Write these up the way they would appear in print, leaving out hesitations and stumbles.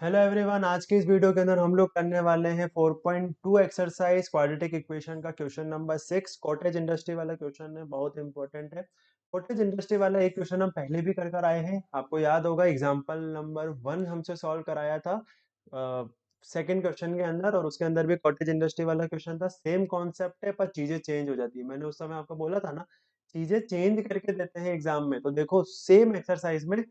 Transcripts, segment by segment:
Hello everyone, आज के इस वीडियो के अंदर हम लोग करने वाले हैं 4.2 एक्सरसाइज क्वाड्रेटिक इक्वेशन का क्वेश्चन नंबर 6। कॉटेज इंडस्ट्री वाला क्वेश्चन है, बहुत इंपॉर्टेंट है। कॉटेज इंडस्ट्री वाला एक क्वेश्चन हम पहले भी कर कर आए हैं, आपको याद होगा। एग्जांपल नंबर 1 हमसे सॉल्व कराया था सेकंड क्वेश्चन के अंदर, और उसके अंदर भी कॉटेज इंडस्ट्री वाला क्वेश्चन था। सेम कॉन्सेप्ट है, पर चीजें चेंज हो जाती है। मैंने उस समय आपको बोला था ना, चीजें चेंज करके देते हैं एग्जाम में। तो देखो, सेम एक्सरसाइज में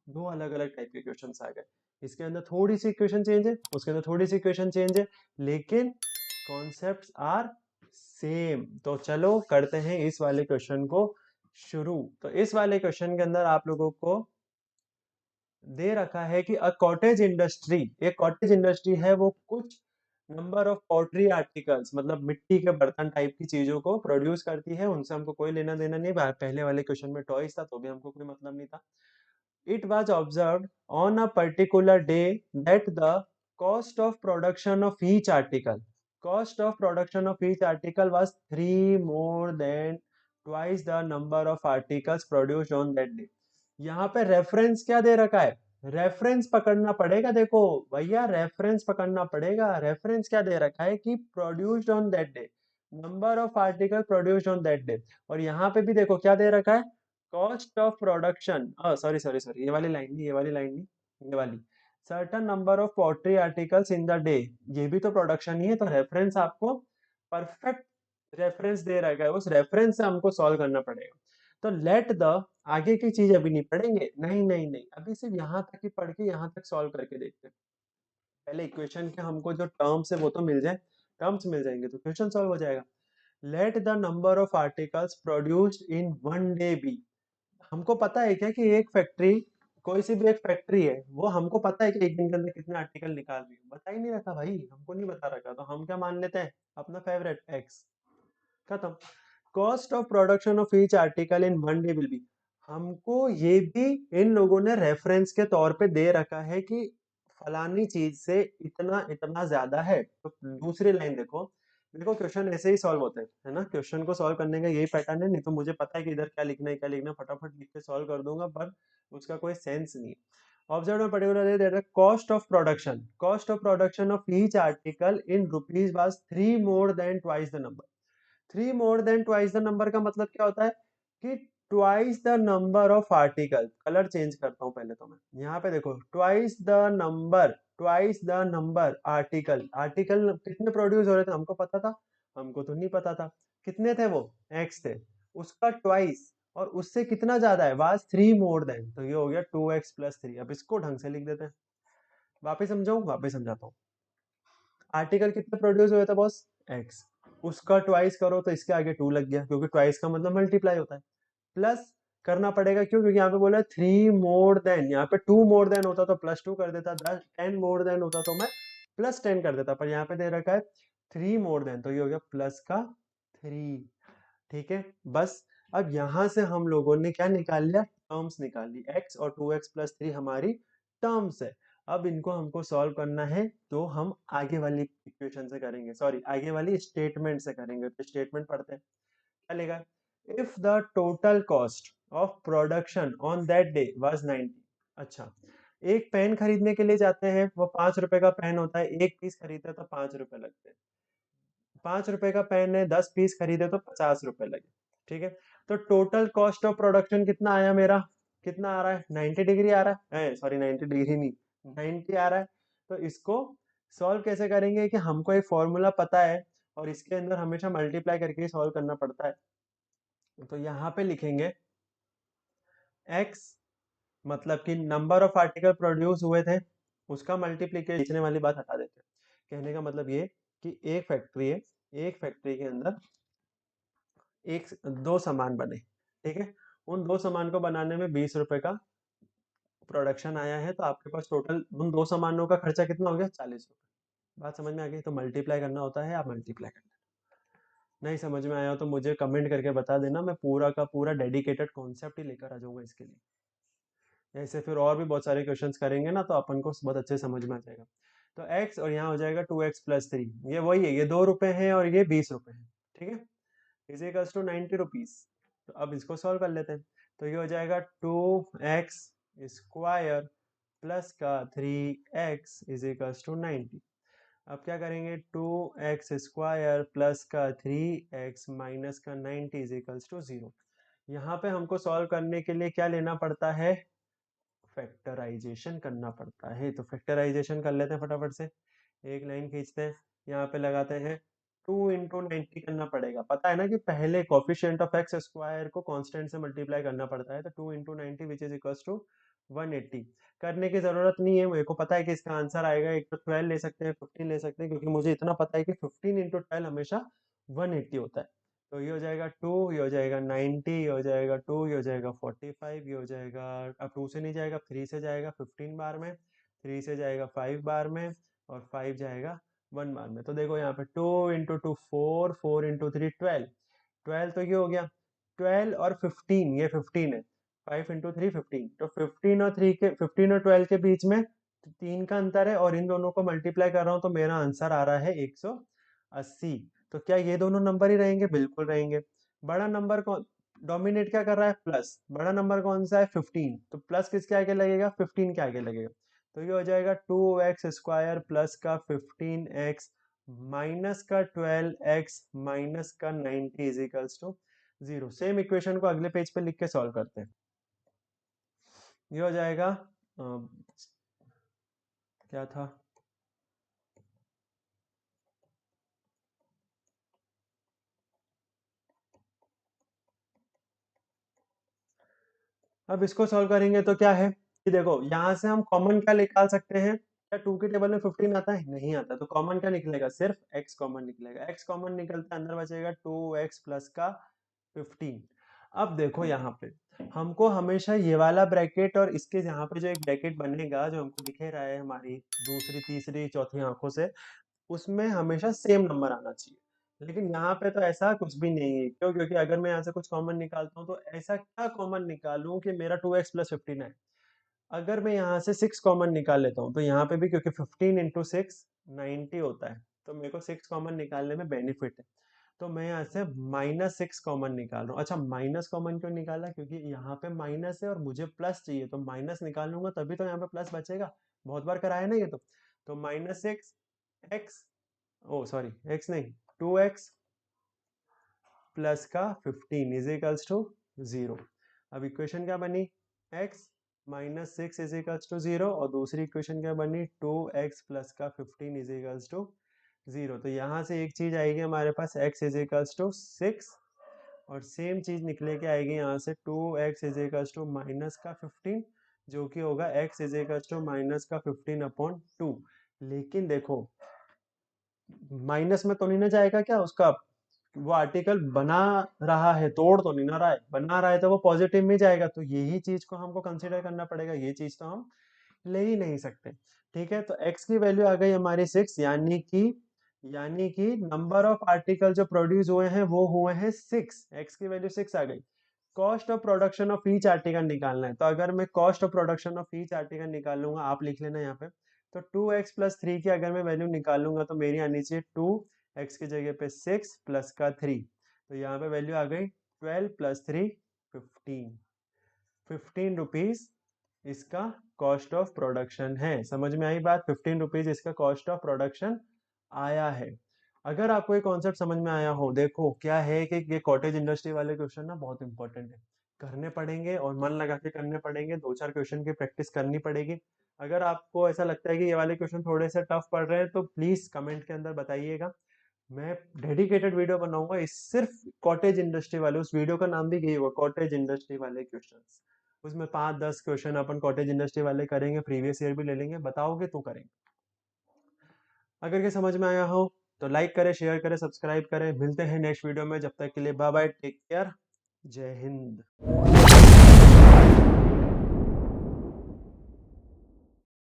दो अलग अलग टाइप के क्वेश्चन आ गए। इसके अंदर थोड़ी सी इक्वेशन चेंज है, उसके अंदर थोड़ी सी इक्वेशन चेंज है, लेकिन कॉन्सेप्ट्स आर सेम। तो चलो करते हैं इस वाले क्वेश्चन को शुरू। तो इस वाले क्वेश्चन के अंदर आप लोगों को दे रखा है कि अ कॉटेज इंडस्ट्री, एक कॉटेज इंडस्ट्री है, वो कुछ नंबर ऑफ पॉटरी आर्टिकल्स, मतलब मिट्टी के बर्तन टाइप की चीजों को प्रोड्यूस करती है। उनसे हमको कोई लेना देना नहीं। पहले वाले क्वेश्चन में टॉयज था, तो भी हमको कोई मतलब नहीं था। It was observed on a particular day that the cost of production of each article was three more than twice the number of articles produced on that day. यहाँ पे रेफरेंस क्या दे रखा है? रेफरेंस पकड़ना पड़ेगा। देखो भैया, रेफरेंस पकड़ना पड़ेगा। रेफरेंस क्या दे रखा है कि produced on that day, number of article produced on that day. और यहाँ पे भी देखो क्या दे रखा है, cost of production, sorry sorry sorry, ये वाली लाइन नहीं, ये वाली लाइन नहीं, ये वाली, certain number of pottery articles in the day. ये भी तो प्रोडक्शन ही है। तो रेफरेंस आपको परफेक्ट रेफरेंस दे रखा है, उस रेफरेंस से हमको सॉल्व करना पड़ेगा। तो लेट द, आगे की चीज अभी नहीं पढ़ेंगे, नहीं नहीं नहीं, अभी सिर्फ यहाँ तक ही पढ़ के यहाँ तक सॉल्व करके देखते हैं। पहले इक्वेशन के हमको जो टर्म्स है वो तो मिल जाए, टर्म्स मिल जाएंगे तो क्वेश्चन सॉल्व हो जाएगा। Let the number of articles produced in one day B. हमको पता है क्या कि एक फैक्ट्री, कोई सी भी एक फैक्ट्री है, वो हमको पता है कि एक दिन के अंदर कितने आर्टिकल निकाल रही है। बता ही नहीं रखा भाई, हमको नहीं बता रखा, तो हम क्या मान लेते हैं, अपना फेवरेट एक्स, खत्म। Cost of production of each article in one day will be. हमको ये भी इन लोगों ने रेफरेंस के तौर पे दे रखा है कि फलानी चीज से इतना इतना ज्यादा है। तो दूसरी लाइन देखो, देखो क्वेश्चन ऐसे ही सॉल्व होते हैं, है ना। क्वेश्चन को सॉल्व करने का यही पैटर्न है। नहीं तो मुझे पता है कि इधर क्या लिखना है, क्या लिखना है, फटाफट लिख के सॉल्व कर दूंगा, पर उसका कोई सेंस नहीं है। ऑब्जर्व में particular cost of production of each article in rupees was three more than twice the number. Three more than twice the number का मतलब क्या होता है कि twice the number of article. Colour change करता हूं पहले तो मैं, यहाँ पे देखो, twice the number article. Article कितने प्रोड्यूस हो रहे थे हमको पता था? हमको तो नहीं पता था। कितने थे वो? एक्स थे। उसका ट्वाइस, और उससे कितना ज्यादा है, वाज थ्री मोर देन। तो ये हो गया 2x+3। अब इसको ढंग से लिख देते हैं। वापिस समझाऊं? वापिस समझाता हूँ। आर्टिकल कितने प्रोड्यूस हुए थे बॉस? एक्स। उसका ट्वाइस करो तो इसके आगे 2 लग गया, क्योंकि ट्वाइस का मतलब मल्टीप्लाई होता है। प्लस करना पड़ेगा, क्यों? क्योंकि यहाँ पे बोला थ्री मोर देन, यहाँ पे टू मोर देन होता तो +2 कर देता, 10 मोर देन होता तो मैं +10 कर देता, पर यहाँ पे दे रखा है थ्री मोर देन, तो ये हो गया प्लस का 3। ठीक है, बस। अब यहां से हम लोगों ने क्या निकाल लिया, टर्म्स निकाल ली। x और 2x+3 हमारी टर्म्स है। अब इनको हमको सॉल्व करना है, तो हम आगे वाली इक्वेशन से करेंगे, सॉरी आगे वाली स्टेटमेंट से करेंगे। तो स्टेटमेंट पढ़ते हैं, क्या लेगा, if the total cost of production on that day was 90। अच्छा, एक पेन खरीदने के लिए जाते हैं, वो 5 रुपए का पेन होता है, एक पीस खरीदते तो 5 रुपए लगते हैं। 5 रुपए का पेन है, 10 पीस खरीदे तो 50 रुपए लगे। ठीक है, तो टोटल कॉस्ट ऑफ प्रोडक्शन कितना आया मेरा, कितना आ रहा है, 90 डिग्री आ रहा है, सॉरी 90 डिग्री नहीं, 90 आ रहा है। तो इसको सॉल्व कैसे करेंगे कि हमको एक फॉर्मूला पता है, और इसके अंदर हमेशा मल्टीप्लाई करके ही सॉल्व करना पड़ता है। तो यहाँ पे लिखेंगे x, मतलब कि नंबर ऑफ आर्टिकल प्रोड्यूस हुए थे, उसका मल्टीप्लीकेशन, बेचने वाली बात हटा देते हैं। कहने का मतलब ये कि एक फैक्ट्री है, एक फैक्ट्री के अंदर एक दो सामान बने, ठीक है। उन दो सामान को बनाने में 20 रुपए का प्रोडक्शन आया है, तो आपके पास टोटल उन दो सामानों का खर्चा कितना हो गया, 40 रुपए। बात समझ में आ गई? तो मल्टीप्लाई करना होता है, आप मल्टीप्लाई करना। नहीं समझ में आया हो तो मुझे कमेंट करके बता देना, मैं पूरा का पूरा डेडिकेटेड कॉन्सेप्ट ही लेकर आ जाऊंगा इसके लिए। ऐसे फिर और भी बहुत सारे क्वेश्चंस करेंगे ना, तो अपन को बहुत अच्छे समझ में आ जाएगा। तो x, और यहाँ हो जाएगा 2x+3। ये वही है, ये 2 रुपए हैं और ये 20 रुपए हैं, ठीक है। Is equals to 90 rupees. तो अब इसको सॉल्व कर लेते हैं। तो ये हो जाएगा 2x² प्लस का 3x इज इक्वल्स टू 90। अब क्या करेंगे, 2x² प्लस का 3x माइनस का 90 इज इक्वल्स टू 0। यहाँ पे हमको सॉल्व करने के लिए क्या लेना पड़ता है, फैक्टराइजेशन करना पड़ता है। तो फैक्टराइजेशन कर लेते हैं फटाफट से, एक लाइन खींचते हैं, यहाँ पे लगाते हैं 2 इंटू 90 करना पड़ेगा। पता है ना कि पहले कोफिशिएंट ऑफ एक्स स्क्वायर को कांस्टेंट से मल्टीप्लाई करना पड़ता है, तो 2 into 90 which is equals to 180। करने की जरूरत नहीं है, मेरे को पता है कि इसका आंसर आएगा, एक तो 12 ले सकते हैं, 15 ले सकते हैं, क्योंकि मुझे इतना पता है कि 15 इंटू 12 हमेशा 180 होता है। तो ये हो जाएगा 2, ये हो जाएगा 90, ये हो जाएगा 2, ये हो जाएगा 45, ये हो जाएगा, अब 2 से नहीं जाएगा, 3 से जाएगा 15 बार में, 3 से जाएगा 5 बार में, और 5 जाएगा 1 बार में। तो देखो यहाँ पे 2 इंटू 2 4, 4 इंटू 3 12, 12 तो ये हो गया 12 और 15, ये 15 है, 5 इंटू 3 15, तो 15 और 3 के 15 और 12 के बीच में 3 का अंतर है, और इन दोनों को मल्टीप्लाई कर रहा हूँ तो मेरा आंसर आ रहा है 180। तो क्या ये दोनों नंबर ही रहेंगे, बिल्कुल रहेंगे। बड़ा नंबर कौन डोमिनेट क्या कर रहा है, प्लस। बड़ा नंबर कौन सा है, 15, तो प्लस किसके आगे लगेगा, 15 के आगे लगेगा। तो ये हो जाएगा 2x² प्लस का 15x माइनस का 12x माइनस का 90 is equals to 0। Same equation को अगले पेज पे लिख के सॉल्व करते हैं। ये हो जाएगा क्या था, अब इसको सॉल्व करेंगे तो क्या है कि देखो यहाँ से हम कॉमन क्या निकाल सकते हैं, क्या 2 के टेबल में 15 आता है, नहीं आता, तो कॉमन क्या निकलेगा, सिर्फ x कॉमन निकलेगा। x कॉमन निकलता है, अंदर बचेगा 2x प्लस का 15। अब देखो यहाँ पे हमको हमेशा ये वाला ब्रैकेट और इसके यहाँ पे जो एक ब्रैकेट बनेगा जो हमको दिखे रहा है हमारी दूसरी तीसरी चौथी आंखों से, उसमें हमेशा सेम नंबर आना चाहिए। लेकिन यहाँ पे तो ऐसा कुछ भी नहीं है, क्यों, क्योंकि अगर मैं यहाँ से कुछ कॉमन निकालता हूँ तो ऐसा क्या कॉमन निकालूं कि मेरा 2x प्लस 15 है। अगर मैं यहाँ से 6 कॉमन निकाल लेता हूँ तो यहाँ पे भी, क्योंकि 15 इंटू 6 90 होता है, तो मेरे को 6 कॉमन निकालने में बेनिफिट है। तो मैं यहाँ से -6 कॉमन निकाल रहा हूँ। अच्छा, माइनस कॉमन क्यों निकाला, क्योंकि यहाँ पे माइनस है और मुझे प्लस चाहिए, तो माइनस निकालूंगा तभी तो यहाँ पे प्लस बचेगा। बहुत बार कराया ना ये तो -6 एक्स, ओ सॉरी एक्स नहीं, 2x प्लस का 15 इज इक्वल्स टू 0। अब इक्वेशन क्या बनी, x -6 इज इक्वल्स टू 0, और दूसरी इक्वेशन क्या बनी, 2x प्लस का 15 इज इक्वल्स टू 0। तो यहाँ से एक चीज आएगी हमारे पास, x इज इक्वल्स टू 6, और सेम चीज निकले के आएगी यहाँ से 2x is equals to minus का 15, जो कि होगा x is equals to minus का 15 अपॉन 2। लेकिन देखो माइनस में तो नहीं ना जाएगा क्या उसका, वो आर्टिकल बना रहा है, तोड़ तो नहीं ना रहा है, बना रहा है, तो वो पॉजिटिव में जाएगा, तो यही चीज को हमको कंसीडर करना पड़ेगा, ये चीज तो हम ले ही नहीं सकते। ठीक है, तो x की वैल्यू आ गई हमारी 6, यानी कि नंबर ऑफ आर्टिकल जो प्रोड्यूस हुए हैं वो हुए हैं 6, x की वैल्यू 6 आ गई। Cost of production of each article निकालना है, तो अगर मैं cost of production of each article निकालूंगा, आप लिख लेना यहाँ पे, तो 2x प्लस 3 की अगर मैं वैल्यू निकालूंगा तो मेरी आनी चाहिए 2x की जगह पे 6 प्लस का 3, तो यहाँ पे वैल्यू आ गई 12 प्लस 3 15, 15 रुपीज इसका कॉस्ट ऑफ प्रोडक्शन है। समझ में आई बात, 15 रुपीज इसका कॉस्ट ऑफ प्रोडक्शन आया है। अगर आपको ये कॉन्सेप्ट समझ में आया हो, देखो क्या है कि ये कॉटेज इंडस्ट्री वाले क्वेश्चन ना बहुत इंपॉर्टेंट है, करने पड़ेंगे और मन लगा के करने पड़ेंगे, 2-4 क्वेश्चन की प्रैक्टिस करनी पड़ेगी। अगर आपको ऐसा लगता है कि ये वाले क्वेश्चन थोड़े से टफ पड़ रहे हैं तो प्लीज कमेंट के अंदर बताइएगा, मैं डेडिकेटेड वीडियो बनाऊंगा इस सिर्फ कॉटेज इंडस्ट्री वाले, उस वीडियो का नाम भी यही होगा, कॉटेज इंडस्ट्री वाले क्वेश्चंस। उसमें 5-10 क्वेश्चन अपन कॉटेज इंडस्ट्री वाले करेंगे, प्रीवियस ईयर भी ले लेंगे, बताओगे तो करेंगे। अगर ये समझ में आया हो तो लाइक करें, शेयर करें, सब्सक्राइब करें। मिलते हैं नेक्स्ट वीडियो में, जब तक के लिए बाय बाय, टेक केयर, जय हिंद।